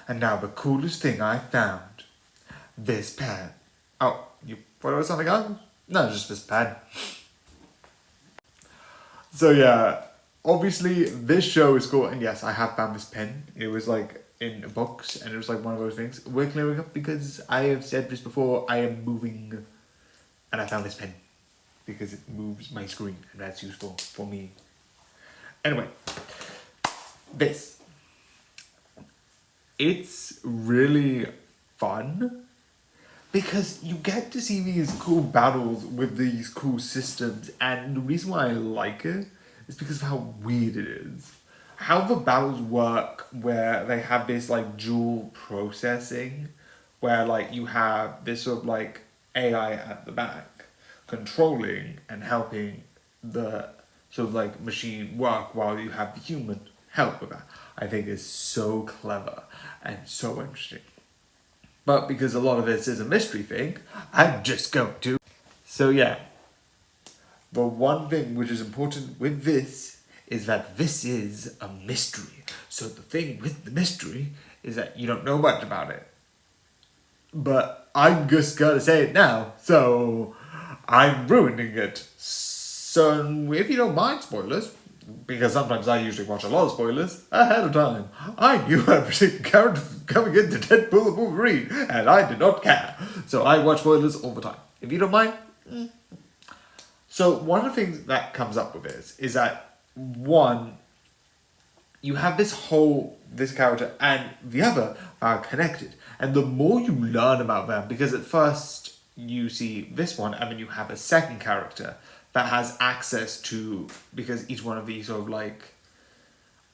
And now the coolest thing I found. This pen. Oh, you thought it was something else? No, just this pen. So yeah, obviously this show is cool, and yes, I have found this pen. It was like in books, and it was like one of those things. We're clearing up because I have said this before, I am moving, and I found this pen because it moves my screen, and that's useful for me. Anyway, this. It's really fun because you get to see these cool battles with these cool systems, and the reason why I like it is because of how weird it is. How the battles work, where they have this like dual processing, where like you have this sort of like AI at the back controlling and helping the sort of like machine work while you have the human help with that. I think is so clever and so interesting. But because a lot of this is a mystery thing, I'm just going to. So yeah, the one thing which is important with this is that this is a mystery. So the thing with the mystery is that you don't know much about it. But I'm just gonna say it now, so I'm ruining it. So if you don't mind spoilers, because sometimes I usually watch a lot of spoilers ahead of time. I knew every single character coming into Deadpool and Wolverine, and I did not care. So I watch spoilers all the time. If you don't mind. So one of the things that comes up with this is that, one, you have this character and the other are connected. And the more you learn about them, because at first you see this one and then you have a second character that has access to, because each one of these sort of like,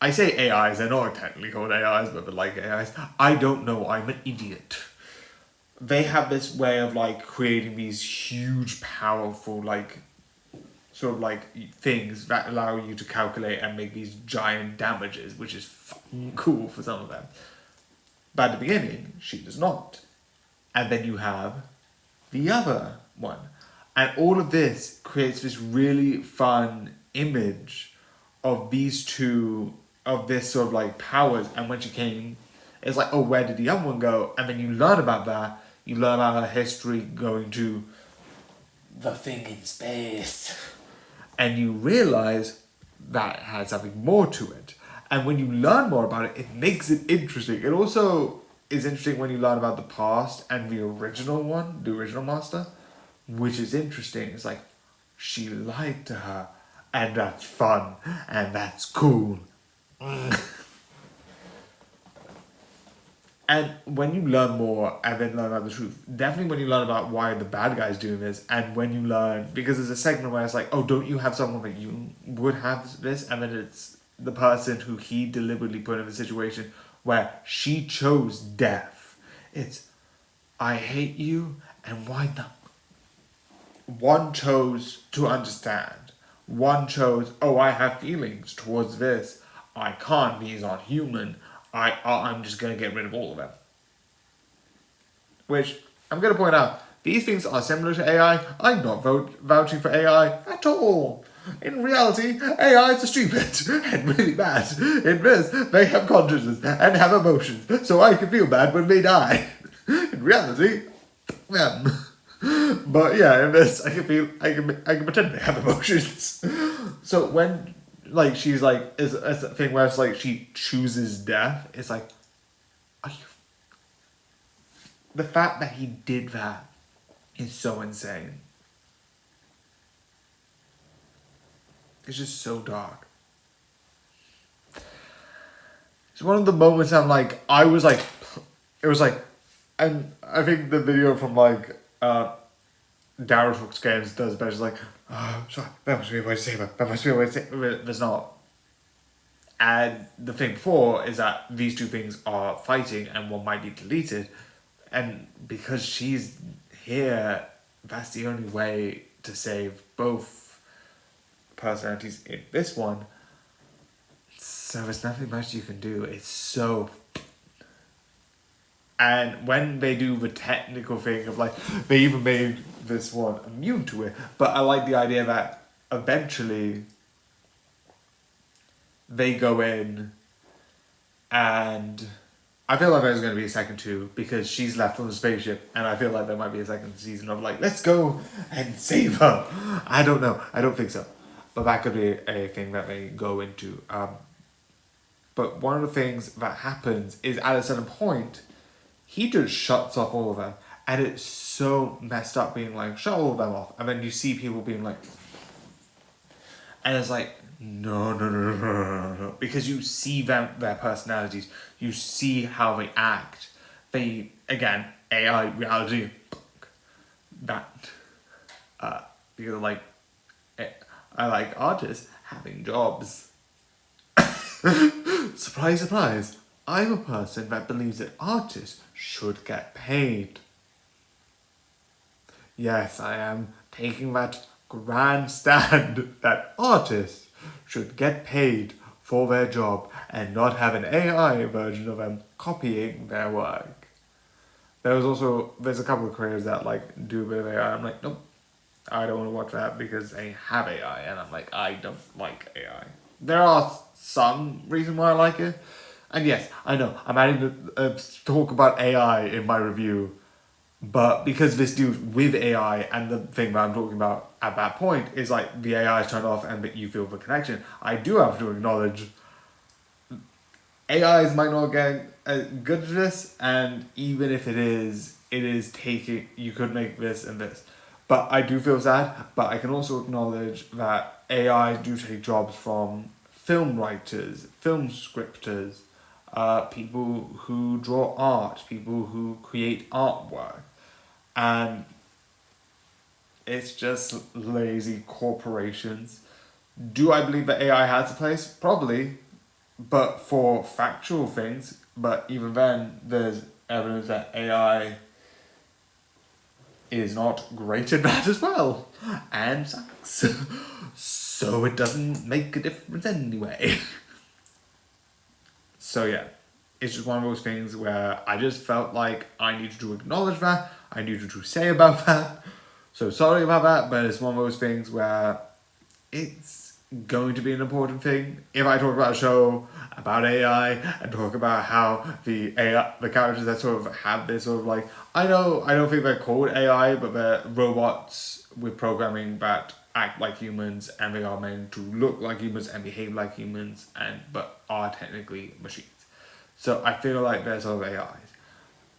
I say AIs, they're not technically called AIs, but they're like AIs. I don't know, I'm an idiot. They have this way of like creating these huge, powerful, like, sort of like things that allow you to calculate and make these giant damages, which is fucking cool for some of them. But at the beginning, she does not. And then you have the other one. And all of this creates this really fun image of these two, of this sort of like powers. And when she came, it's like, oh, where did the other one go? And then you learn about that. You learn about her history going to the thing in space. And you realize that it has something more to it. And when you learn more about it, it makes it interesting. It also is interesting when you learn about the past and the original one, the original master, which is interesting. It's like, she lied to her, and that's fun, and that's cool. And when you learn more and then learn about the truth, definitely when you learn about why the bad guy's doing this, and when you learn, because there's a segment where it's like, oh, don't you have someone that you would have this? And then it's the person who he deliberately put in a situation where she chose death. It's, I hate you, and why not? One chose to understand. One chose, oh, I have feelings towards this. I can't, these aren't human. I'm just going to get rid of all of them. Which, I'm going to point out, these things are similar to AI. I'm not vouching for AI at all. In reality, AIs are stupid and really bad. In this, they have consciousness and have emotions, so I can feel bad when they die. In reality, them. But yeah, in this, I can pretend they have emotions. So when, like, she's like, it's a thing where it's like she chooses death, it's like, are you... The fact that he did that is so insane. It's just so dark. It's one of the moments I'm like, it was like, and I think the video from like, Darrow Fox Games does better. It's like, oh, sorry, that must be a way to save her. That must be a way to save her. There's not. And the thing before is that these two things are fighting and one might be deleted. And because she's here, that's the only way to save both personalities in this one. So there's nothing much you can do. It's so... And when they do the technical thing of like, they even made this one immune to it. But I like the idea that eventually they go in and I feel like there's going to be a second two because she's left on the spaceship, and I feel like there might be a second season of like, let's go and save her. I don't know. I don't think so, but that could be a thing that they go into. But one of the things that happens is at a certain point, he just shuts off all of them, and it's so messed up being like, shut all of them off, and then you see people being like, and it's like, no, because you see them, their personalities, you see how they act. They, again, AI reality, that, because like, I like artists having jobs. Surprise, surprise, I'm a person that believes that artists should get paid. Yes, I am taking that grand stand that artists should get paid for their job and not have an AI version of them copying their work. There's a couple of creators that like do a bit of AI. I'm like, nope, I don't want to watch that because they have AI, and I'm like, I don't like AI. There are some reason why I like it, and yes, I know I'm adding the talk about AI in my review. But because this deals with AI, and the thing that I'm talking about at that point is like the AI is turned off and that you feel the connection, I do have to acknowledge AIs might not get as good as this, and even if it is taking, you could make this and this. But I do feel sad, but I can also acknowledge that AI do take jobs from film writers, film scripters, people who draw art, people who create artwork. And it's just lazy corporations. Do I believe that AI has a place? Probably, but for factual things. But even then, there's evidence that AI is not great at that as well, and sucks. So it doesn't make a difference anyway. So yeah, it's just one of those things where I just felt like I needed to acknowledge that, I needed to say about that. So sorry about that, but it's one of those things where it's going to be an important thing. If I talk about a show about AI and talk about how the characters that sort of have this sort of like, I don't think they're called AI, but they're robots with programming that act like humans, and they are meant to look like humans and behave like humans, but are technically machines. So I feel like they're sort of AIs.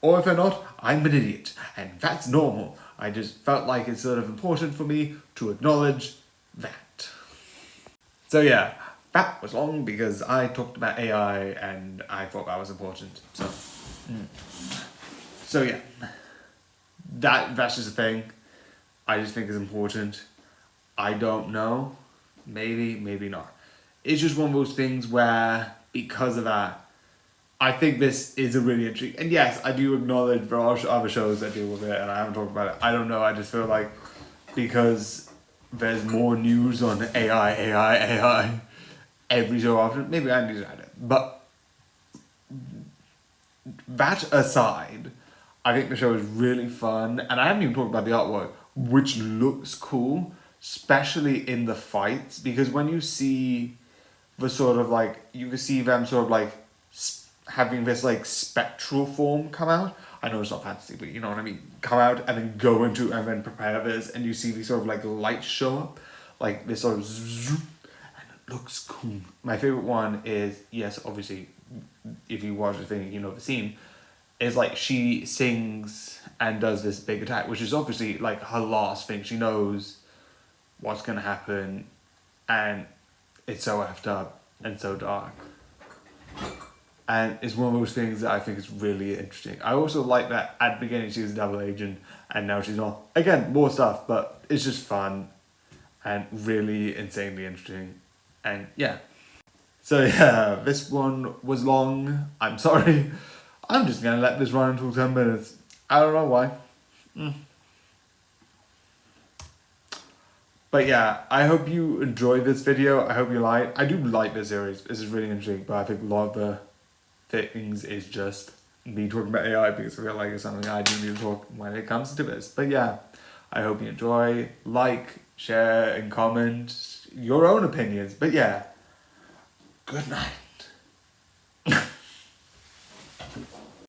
Or if they're not, I'm an idiot, and that's normal. I just felt like it's sort of important for me to acknowledge that. So yeah, that was long because I talked about AI and I thought that was important. So yeah, that's just a thing. I just think it's important. I don't know. Maybe not. It's just one of those things where, because of that, I think this is a really interesting, and yes, I do acknowledge there are other shows that deal with it, and I haven't talked about it. I don't know, I just feel like because there's more news on AI every so often, maybe I need to add it. But that aside, I think the show is really fun, and I haven't even talked about the artwork, which looks cool, especially in the fights, because when you see the sort of like, you can see them sort of like having this like spectral form come out. I know it's not fantasy, but you know what I mean. Come out and then go into and then prepare this, and you see these sort of like lights show up, like this sort of zoom, and it looks cool. My favorite one is, yes, obviously, if you watch the thing, you know the scene, is like she sings and does this big attack, which is obviously like her last thing. She knows what's gonna happen, and it's so effed up and so dark. And it's one of those things that I think is really interesting. I also like that at the beginning she was a double agent and now she's not. Again, more stuff, but it's just fun and really insanely interesting. And yeah. So yeah, this one was long. I'm sorry. I'm just going to let this run until 10 minutes. I don't know why. But yeah, I hope you enjoyed this video. I hope you like. I do like this series. This is really interesting, but I think a lot of the things is just me talking about AI because I feel like it's something I do need to talk when it comes to this. But yeah, I hope you enjoy, like, share, and comment your own opinions. But yeah, good night.